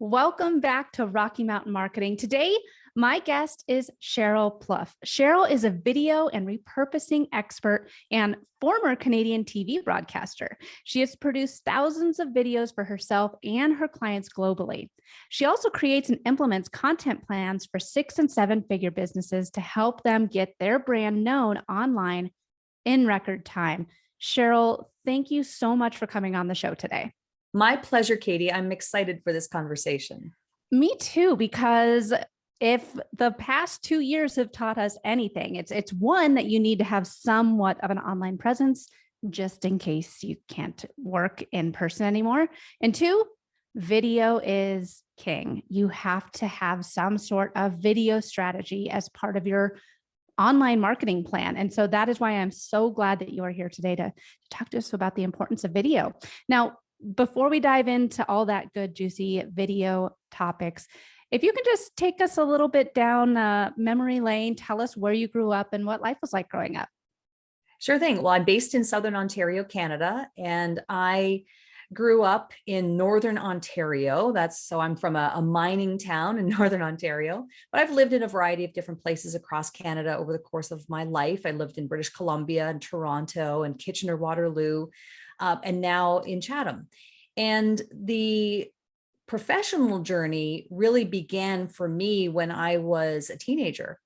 Welcome back to Rocky Mountain Marketing. Today, my guest is Sheryl Plouffe. Sheryl is a video and repurposing expert and former Canadian TV broadcaster. She has produced thousands of videos for herself and her clients globally. She also creates and implements content plans for 6- and 7-figure businesses to help them get their brand known online in record time. Sheryl, thank you so much for coming on the show today. My pleasure, Katie. I'm excited for this conversation. Me too, because if the past 2 years have taught us anything, it's one, that you need to have somewhat of an online presence just in case you can't work in person anymore. And two, video is king. You have to have some sort of video strategy as part of your online marketing plan. And so that is why I'm so glad that you are here today to talk to us about the importance of video. Now, before we dive into all that good, juicy video topics, if you can just take us a little bit down memory lane, tell us where you grew up and what life was like growing up. Sure thing. Well, I'm based in Southern Ontario, Canada, and I grew up in Northern Ontario. So I'm from a mining town in Northern Ontario, but I've lived in a variety of different places across Canada over the course of my life. I lived in British Columbia and Toronto and Kitchener-Waterloo, and now in Chatham. And the professional journey really began for me when I was a teenager.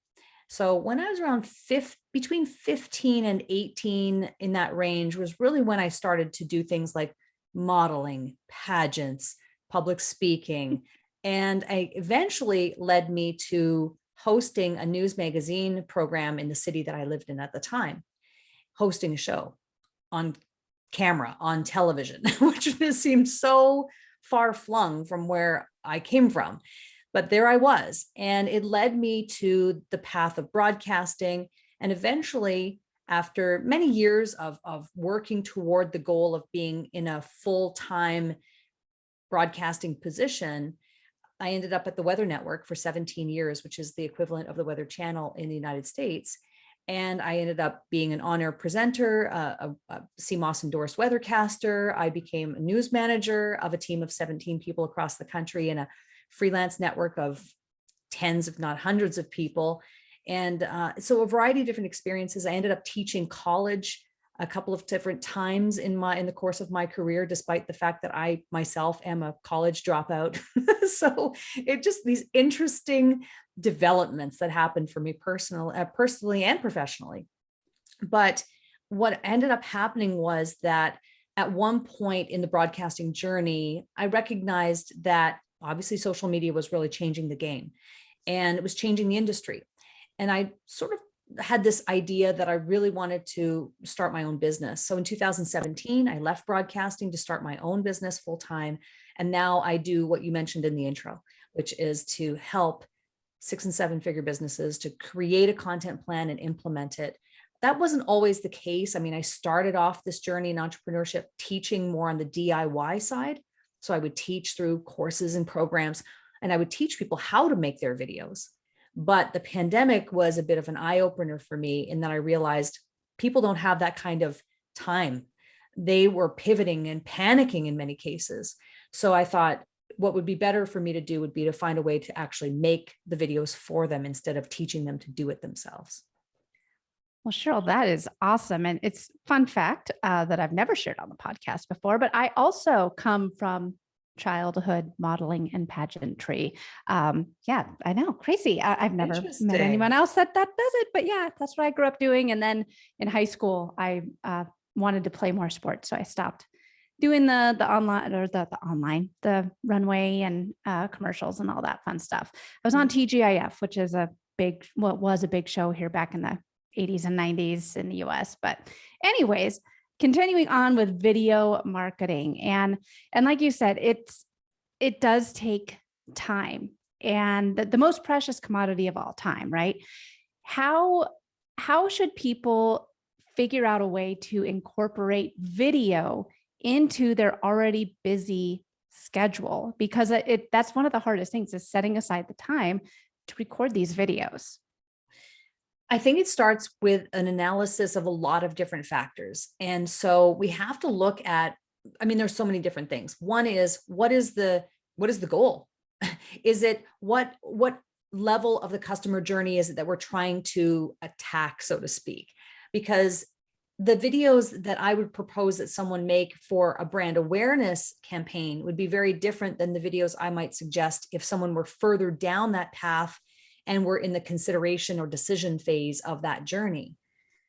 So when I was around between 15 and 18, in that range, was really when I started to do things like modeling, pageants, public speaking. And I eventually led me to hosting a news magazine program in the city that I lived in at the time, hosting a show on camera, on television, which just seemed so far flung from where I came from. But there I was, and it led me to the path of broadcasting. And eventually, after many years of working toward the goal of being in a full-time broadcasting position, I ended up at the Weather Network for 17 years, which is the equivalent of the Weather Channel in the United States. And I ended up being an on-air presenter, a CMOS endorsed weathercaster. I became a news manager of a team of 17 people across the country and a freelance network of tens, if not hundreds of people. And so a variety of different experiences. I ended up teaching college a couple of different times in the course of my career, despite the fact that I myself am a college dropout. So it just these interesting developments that happened for me personally and professionally. But what ended up happening was that at one point in the broadcasting journey, I recognized that obviously social media was really changing the game and it was changing the industry. And I sort of had this idea that I really wanted to start my own business. So in 2017, I left broadcasting to start my own business full time. And now I do what you mentioned in the intro, which is to help 6- and 7-figure businesses to create a content plan and implement it. That wasn't always the case. I mean, I started off this journey in entrepreneurship teaching more on the DIY side. So I would teach through courses and programs, and I would teach people how to make their videos. But the pandemic was a bit of an eye-opener for me in that I realized people don't have that kind of time. They were pivoting and panicking in many cases. So I thought what would be better for me to do would be to find a way to actually make the videos for them instead of teaching them to do it themselves. Well, Sheryl, that is awesome. And it's fun fact that I've never shared on the podcast before, but I also come from childhood modeling and pageantry. Yeah, I know, crazy. I've never met anyone else that does it, but yeah, that's what I grew up doing. And then in high school, I wanted to play more sports. So I stopped doing the online or the runway and commercials and all that fun stuff. I was on TGIF, which is was a big show here back in the 80s and 90s in the US. But anyways, continuing on with video marketing. And like you said, it does take time, and the most precious commodity of all time, right? How should people figure out a way to incorporate video into their already busy schedule? Because that's one of the hardest things, is setting aside the time to record these videos. I think it starts with an analysis of a lot of different factors. And so we have to look at, I mean, there's so many different things. One is, what is the goal? Is it what level of the customer journey is it that we're trying to attack, so to speak? Because the videos that I would propose that someone make for a brand awareness campaign would be very different than the videos I might suggest if someone were further down that path and we're in the consideration or decision phase of that journey.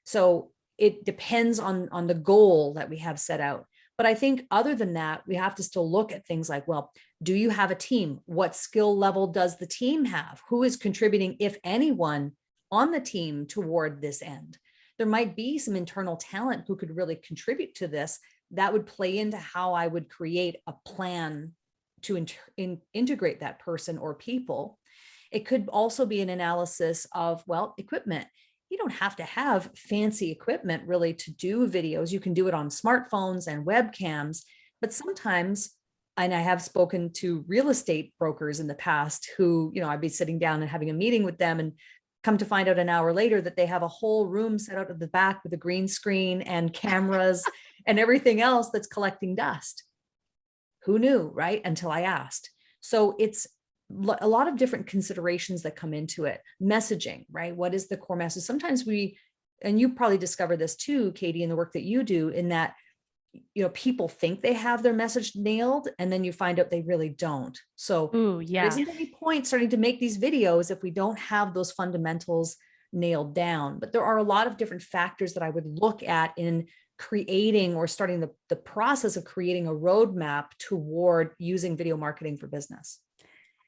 So it depends on the goal that we have set out. But I think other than that, we have to still look at things like, well, do you have a team? What skill level does the team have? Who is contributing, if anyone, on the team toward this end? There might be some internal talent who could really contribute to this. That would play into how I would create a plan to integrate that person or people. It could also be an analysis of, well, equipment. You don't have to have fancy equipment really to do videos. You can do it on smartphones and webcams, but sometimes, and I have spoken to real estate brokers in the past who, I'd be sitting down and having a meeting with them and come to find out an hour later that they have a whole room set out at the back with a green screen and cameras and everything else that's collecting dust. Who knew, right? Until I asked. So it's a lot of different considerations that come into it. Messaging, right? What is the core message? Sometimes and you probably discover this too, Katie, in the work that you do, in that, people think they have their message nailed, and then you find out they really don't. So there isn't any point starting to make these videos if we don't have those fundamentals nailed down. But there are a lot of different factors that I would look at in creating or starting the process of creating a roadmap toward using video marketing for business.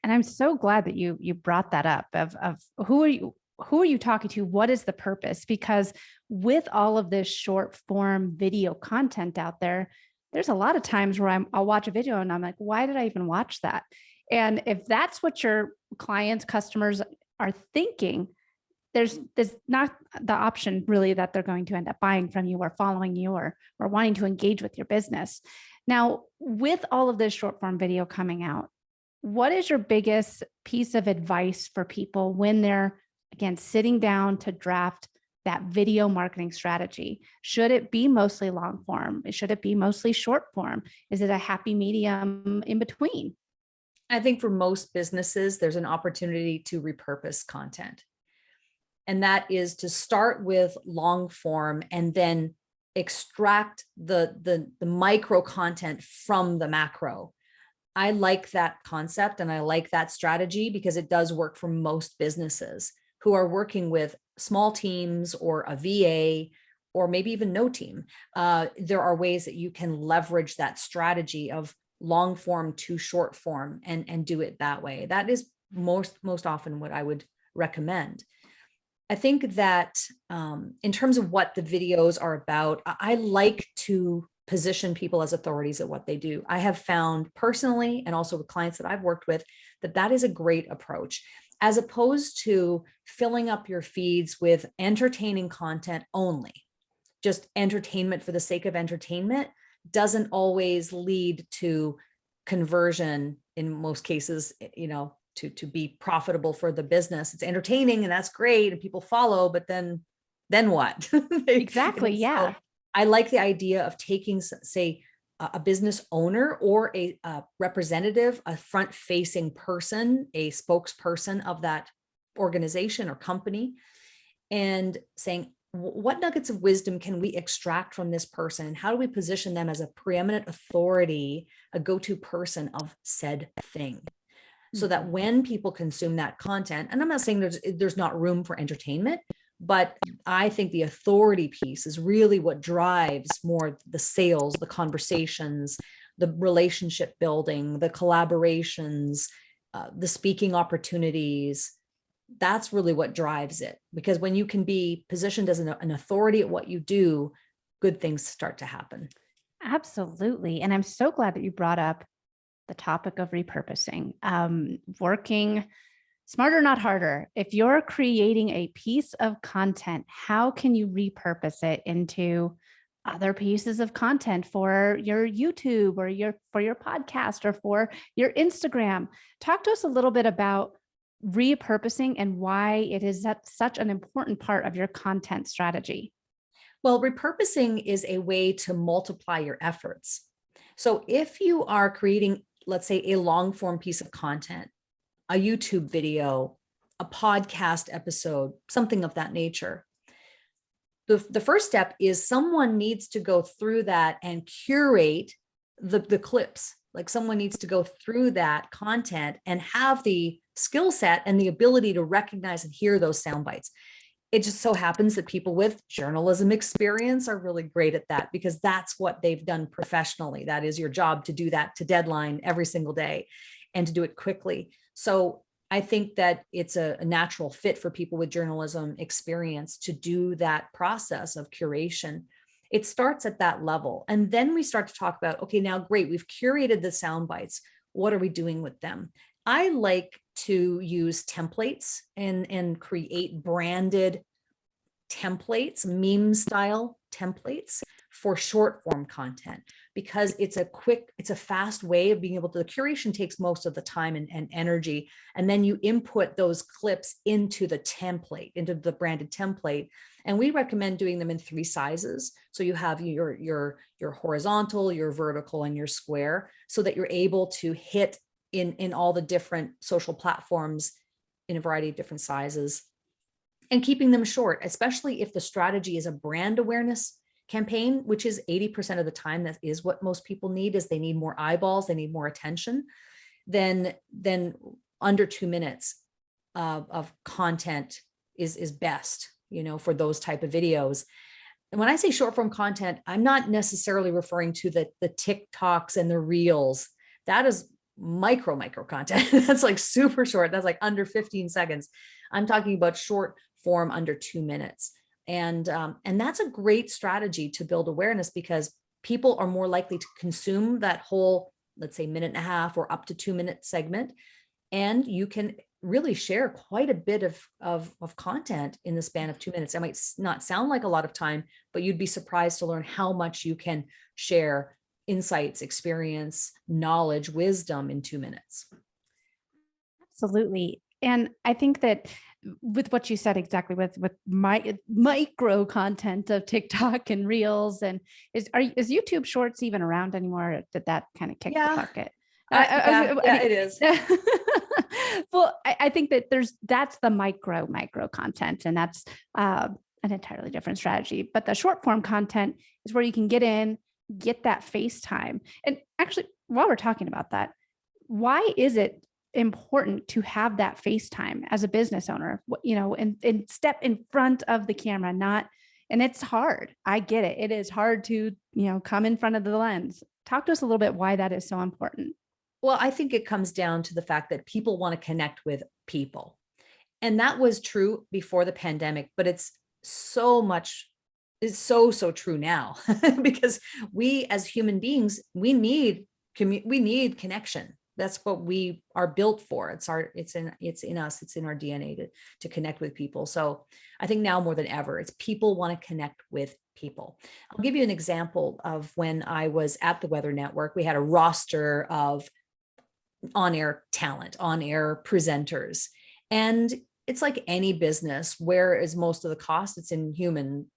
And I'm so glad that you brought that up of who are you talking to? What is the purpose? Because with all of this short form video content out there, there's a lot of times where I'll watch a video and I'm like, why did I even watch that? And if that's what your clients, customers are thinking, there's not the option really that they're going to end up buying from you or following you or wanting to engage with your business. Now, with all of this short form video coming out, what is your biggest piece of advice for people when they're, again, sitting down to draft that video marketing strategy? Should it be mostly long form? Should it be mostly short form? Is it a happy medium in between? I think for most businesses, there's an opportunity to repurpose content. And that is to start with long form and then extract the micro content from the macro. I like that concept and I like that strategy because it does work for most businesses who are working with small teams or a VA or maybe even no team. There are ways that you can leverage that strategy of long form to short form and do it that way. That is most often what I would recommend. I think that in terms of what the videos are about, I like to position people as authorities at what they do. I have found personally, and also with clients that I've worked with, that is a great approach, as opposed to filling up your feeds with entertaining content only. Just entertainment for the sake of entertainment doesn't always lead to conversion in most cases, to be profitable for the business. It's entertaining and that's great and people follow, but then what? Exactly. Yeah. So I like the idea of taking, say, a business owner or a representative, a front-facing person, a spokesperson of that organization or company, and saying, what nuggets of wisdom can we extract from this person? And how do we position them as a preeminent authority, a go-to person of said thing? So that when people consume that content, and I'm not saying there's not room for entertainment, but I think the authority piece is really what drives more the sales, the conversations, the relationship building, the collaborations, the speaking opportunities. That's really what drives it. Because when you can be positioned as an authority at what you do, good things start to happen. Absolutely. And I'm so glad that you brought up the topic of repurposing, working smarter, not harder. If you're creating a piece of content, how can you repurpose it into other pieces of content for your YouTube or for your podcast or for your Instagram? Talk to us a little bit about repurposing and why it is such an important part of your content strategy. Well, repurposing is a way to multiply your efforts. So if you are creating, let's say, a long form piece of content, a YouTube video, a podcast episode, something of that nature. The first step is someone needs to go through that and curate the clips. Like someone needs to go through that content and have the skill set and the ability to recognize and hear those sound bites. It just so happens that people with journalism experience are really great at that because that's what they've done professionally. That is your job, to do that to deadline every single day and to do it quickly. So I think that it's a natural fit for people with journalism experience to do that process of curation. It starts at that level. And then we start to talk about, okay, now great, we've curated the sound bites. What are we doing with them? I like to use templates and create branded templates, meme style templates for short form content, because it's a fast way of being able to, the curation takes most of the time and energy. And then you input those clips into the template, into the branded template. And we recommend doing them in 3 sizes. So you have your horizontal, your vertical, and your square, so that you're able to hit in all the different social platforms in a variety of different sizes, and keeping them short, especially if the strategy is a brand awareness campaign, which is 80% of the time, that is what most people need, is they need more eyeballs, they need more attention. Then under 2 minutes of content is best, for those type of videos. And when I say short form content, I'm not necessarily referring to the TikToks and the Reels. That is micro content. That's like super short. That's like under 15 seconds. I'm talking about short form under 2 minutes. And that's a great strategy to build awareness, because people are more likely to consume that whole, let's say, 1.5 minute or up to 2 minute segment. And you can really share quite a bit of content in the span of 2 minutes. It might not sound like a lot of time, but you'd be surprised to learn how much you can share insights, experience, knowledge, wisdom in 2 minutes. Absolutely. And I think that with what you said exactly, with my micro content of TikTok and Reels, and is YouTube Shorts even around anymore? Or did that kind of kick the bucket? It is. Well, I think that that's the micro content, and that's an entirely different strategy. But the short form content is where you can get in, get that face time. And actually, while we're talking about that, why is it important to have that face time as a business owner, and step in front of the camera? And it's hard. I get it. It is hard to, come in front of the lens. Talk to us a little bit why that is so important. Well, I think it comes down to the fact that people want to connect with people. And that was true before the pandemic, but it's so true now because we as human beings, we need connection. That's what we are built for. It's in us, it's in our DNA to connect with people. So I think now more than ever, it's people want to connect with people. I'll give you an example of when I was at the Weather Network. We had a roster of on-air talent, on-air presenters. And it's like any business, where is most of the cost? It's in human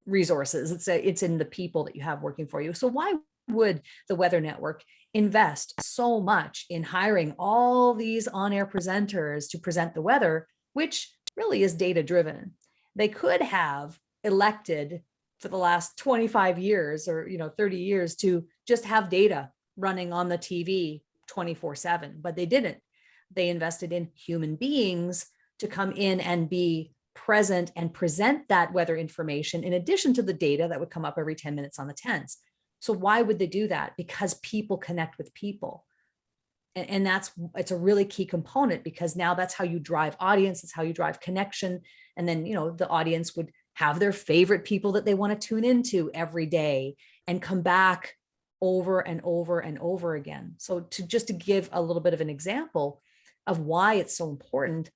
resources. It's in the people that you have working for you. So why would the Weather Network invest so much in hiring all these on-air presenters to present the weather, which really is data-driven? They could have elected for the last 25 years or 30 years to just have data running on the TV 24/7, but they didn't. They invested in human beings to come in and be present and present that weather information in addition to the data that would come up every 10 minutes on the 10s. So why would they do that? Because people connect with people. And it's a really key component, because now that's how you drive audience. It's how you drive connection. And then, the audience would have their favorite people that they want to tune into every day and come back over and over and over again. So to give a little bit of an example of why it's so important,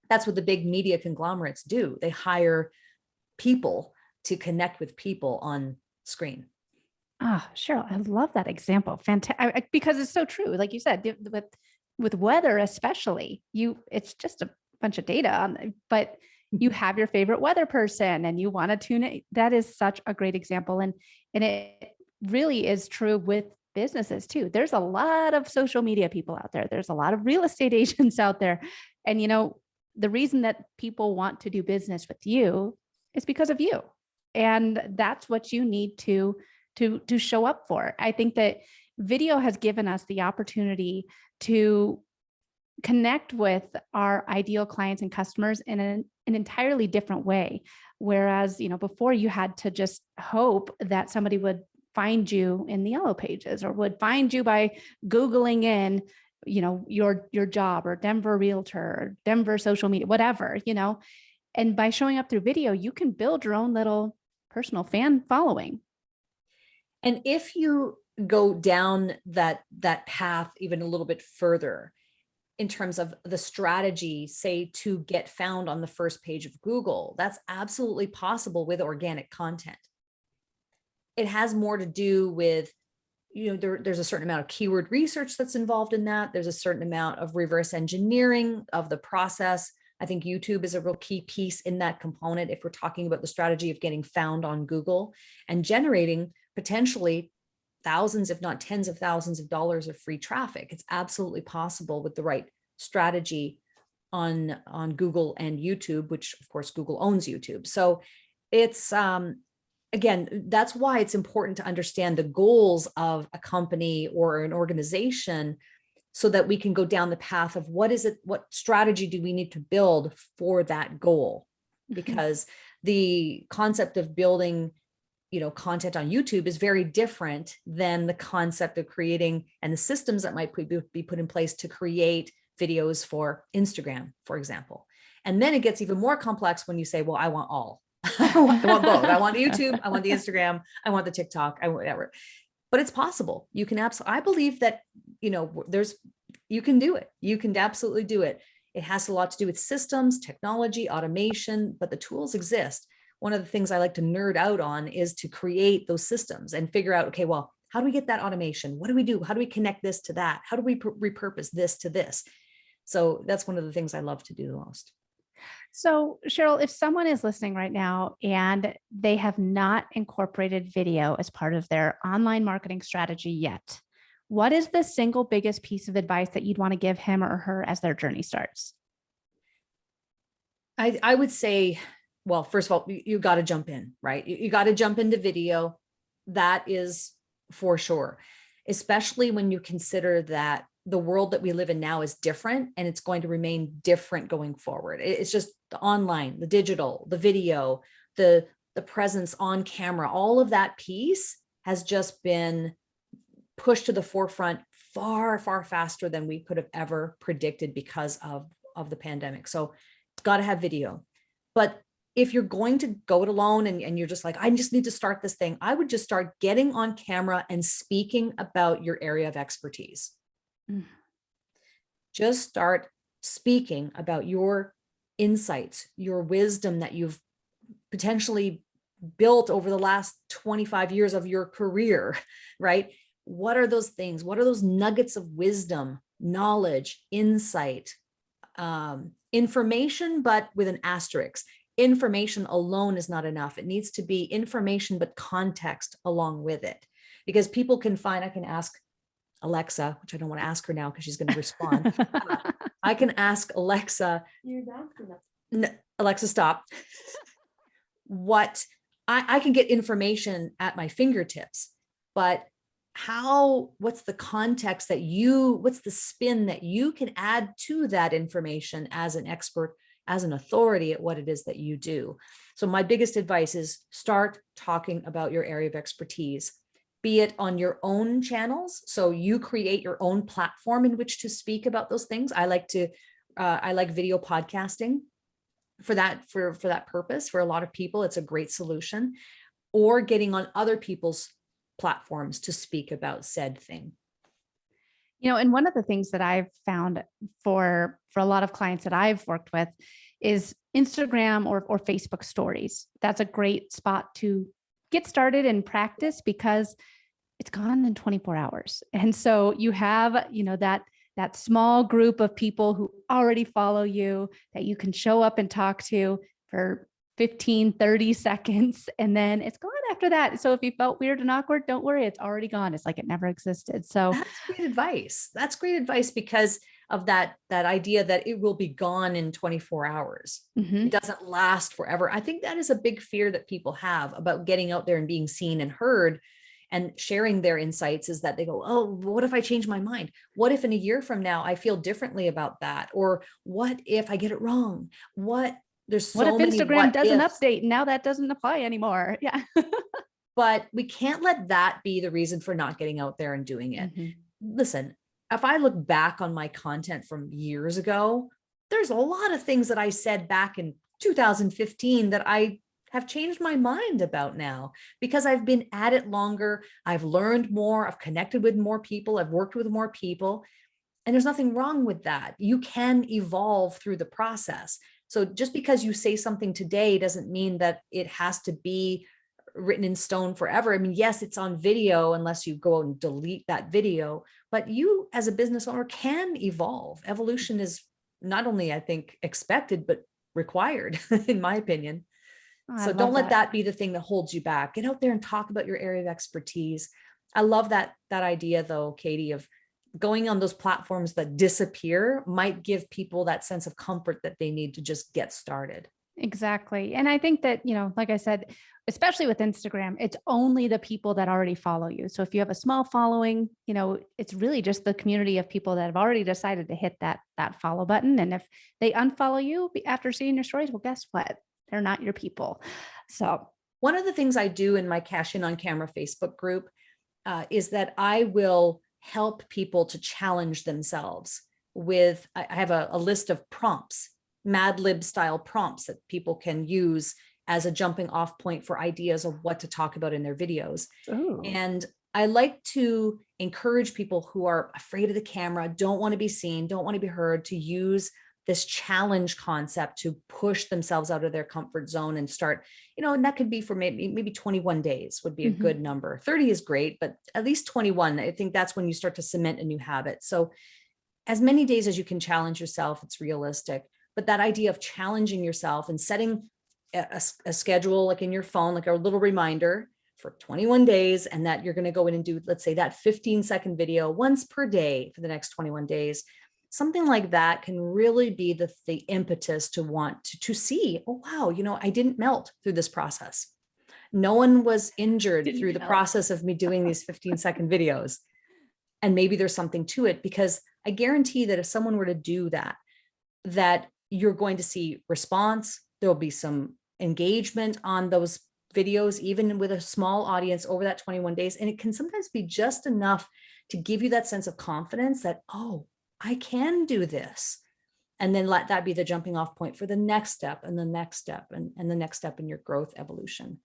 that's what the big media conglomerates do. They hire people to connect with people on screen. Ah, Sheryl, I love that example. Fantastic, because it's so true. Like you said, with weather, especially, it's just a bunch of data, but you have your favorite weather person and you want to tune it. That is such a great example. And it really is true with businesses too. There's a lot of social media people out there. There's a lot of real estate agents out there. And, the reason that people want to do business with you is because of you. And that's what you need to show up for. I think that video has given us the opportunity to connect with our ideal clients and customers in an entirely different way. Whereas, before you had to just hope that somebody would find you in the yellow pages or would find you by Googling in, your job or Denver realtor or Denver social media, whatever, and by showing up through video, you can build your own little personal fan following. And if you go down that path even a little bit further, in terms of the strategy, say, to get found on the first page of Google, that's absolutely possible with organic content. It has more to do with, there's a certain amount of keyword research that's involved in that. There's a certain amount of reverse engineering of the process. I think YouTube is a real key piece in that component if we're talking about the strategy of getting found on Google and generating potentially thousands, if not tens of thousands of dollars of free traffic. It's absolutely possible with the right strategy on Google and YouTube, which of course Google owns YouTube. So it's, again, that's why it's important to understand the goals of a company or an organization so that we can go down the path of what strategy do we need to build for that goal? Because the concept of building content on YouTube is very different than the concept of creating and the systems that might be put in place to create videos for Instagram, for example. And then it gets even more complex when you say, well, I want all. I want both. I want YouTube, I want the Instagram, I want the TikTok, I want whatever. But it's possible. You can absolutely, I believe that, you can do it. You can absolutely do it. It has a lot to do with systems, technology, automation, but the tools exist. One of the things I like to nerd out on is to create those systems and figure out, okay, well, how do we get that automation? What do we do? How do we connect this to that? How do we repurpose this to this? So that's one of the things I love to do the most. So, Sheryl, if someone is listening right now and they have not incorporated video as part of their online marketing strategy yet, what is the single biggest piece of advice that you'd want to give him or her as their journey starts? I would say, well, first of all, you got to jump in, right? You got to jump into video. That is for sure, especially when you consider that the world that we live in now is different and it's going to remain different going forward. It's just the online, the digital, the video, the presence on camera, all of that piece has just been pushed to the forefront far, far faster than we could have ever predicted because of the pandemic. So it's got to have video. But if you're going to go it alone and you're just like, I just need to start this thing, I would just start getting on camera and speaking about your area of expertise. Just start speaking about your insights, your wisdom that you've potentially built over the last 25 years of your career, right? What are those things? What are those nuggets of wisdom, knowledge, insight, information, but with an asterisk? Information alone is not enough. It needs to be information, but context along with it. Because people can find, I can ask Alexa, which I don't want to ask her now because she's going to respond. I can ask Alexa, Alexa, stop. What I can get information at my fingertips, but what's the context what's the spin that you can add to that information as an expert, as an authority at what it is that you do? So my biggest advice is start talking about your area of expertise, be it on your own channels. So you create your own platform in which to speak about those things. I like video podcasting for that purpose. For a lot of people, it's a great solution, or getting on other people's platforms to speak about said thing. And one of the things that I've found for a lot of clients that I've worked with is Instagram or Facebook stories. That's a great spot to get started and practice because it's gone in 24 hours. And so you have, that small group of people who already follow you that you can show up and talk to for 15, 30 seconds, and then it's gone after that. So if you felt weird and awkward, don't worry, it's already gone. It's like it never existed. So that's great advice. That's great advice because of that idea that it will be gone in 24 hours. It doesn't last forever. I think that is a big fear that people have about getting out there and being seen and heard and sharing their insights, is that they go, oh, what if I change my mind? What if in a year from now I feel differently about that? Or what if I get it wrong? There's so what if many Instagram what doesn't ifs. update? Now that doesn't apply anymore. Yeah. But we can't let that be the reason for not getting out there and doing it. Listen, if I look back on my content from years ago, there's a lot of things that I said back in 2015 that I have changed my mind about now, because I've been at it longer. I've learned more. I've connected with more people. I've worked with more people. And there's nothing wrong with that. You can evolve through the process. So just because you say something today doesn't mean that it has to be written in stone forever. I mean, yes, it's on video unless you go and delete that video, but you as a business owner can evolve. Evolution is not only, I think, expected, but required, in my opinion. So don't let that be the thing that holds you back. Get out there and talk about your area of expertise. I love that idea though, Katie, of going on those platforms that disappear might give people that sense of comfort that they need to just get started. Exactly. And I think that, like I said, especially with Instagram, it's only the people that already follow you. So if you have a small following, it's really just the community of people that have already decided to hit that follow button. And if they unfollow you after seeing your stories, well, guess what? They're not your people. So one of the things I do in my Cash In on Camera Facebook group is that I will help people to challenge themselves with, I have a list of prompts, Mad Lib style prompts that people can use as a jumping off point for ideas of what to talk about in their videos. Ooh. And I like to encourage people who are afraid of the camera, don't want to be seen, don't want to be heard, to use this challenge concept to push themselves out of their comfort zone and start, and that could be for maybe 21 days would be a good number. 30 is great, but at least 21, I think that's when you start to cement a new habit. So as many days as you can challenge yourself, it's realistic. But that idea of challenging yourself and setting a schedule, like in your phone, like a little reminder for 21 days, and that you're going to go in and do, let's say, that 15-second video once per day for the next 21 days. Something like that can really be the impetus to want to see, oh, wow, I didn't melt through this process. No one was injured through the process of me doing these 15-second videos. And maybe there's something to it, because I guarantee that if someone were to do that you're going to see response. There'll be some engagement on those videos, even with a small audience over that 21 days. And it can sometimes be just enough to give you that sense of confidence that, oh, I can do this. And then let that be the jumping off point for the next step and the next step and the next step in your growth evolution.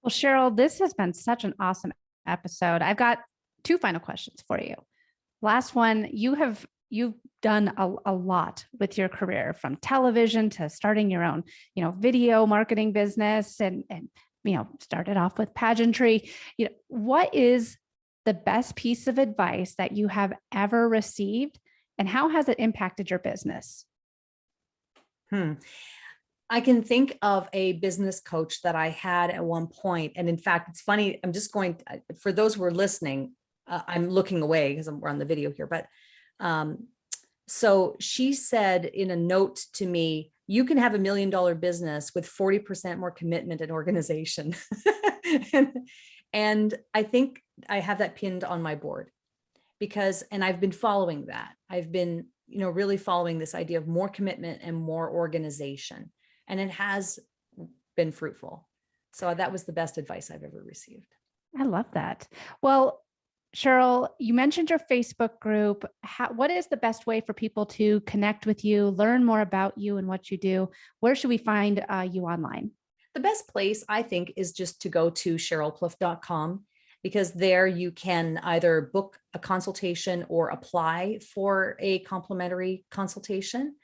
Well, Sheryl, this has been such an awesome episode. I've got two final questions for you. Last one, you've done a lot with your career, from television to starting your own, video marketing business, and started off with pageantry. What is the best piece of advice that you have ever received, and how has it impacted your business? I can think of a business coach that I had at one point. And in fact, it's funny, I'm just going, for those who are listening, I'm looking away because we're on the video here, but so she said in a note to me, you can have $1 million business with 40% more commitment and organization. And I think I have that pinned on my board and I've been following that. I've been, really following this idea of more commitment and more organization, and it has been fruitful. So that was the best advice I've ever received. I love that. Well, Sheryl, you mentioned your Facebook group. What is the best way for people to connect with you, learn more about you and what you do? Where should we find you online? The best place, I think, is just to go to SherylPlouffe.com, because there you can either book a consultation or apply for a complimentary consultation.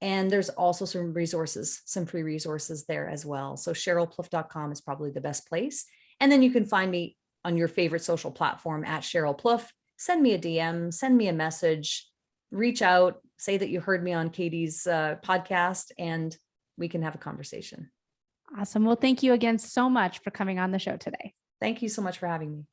And there's also some resources, some free resources there as well. So SherylPlouffe.com is probably the best place. And then you can find me on your favorite social platform at Sheryl Plouffe. Send me a DM, send me a message, reach out, say that you heard me on Katie's podcast, and we can have a conversation. Awesome. Well, thank you again so much for coming on the show today. Thank you so much for having me.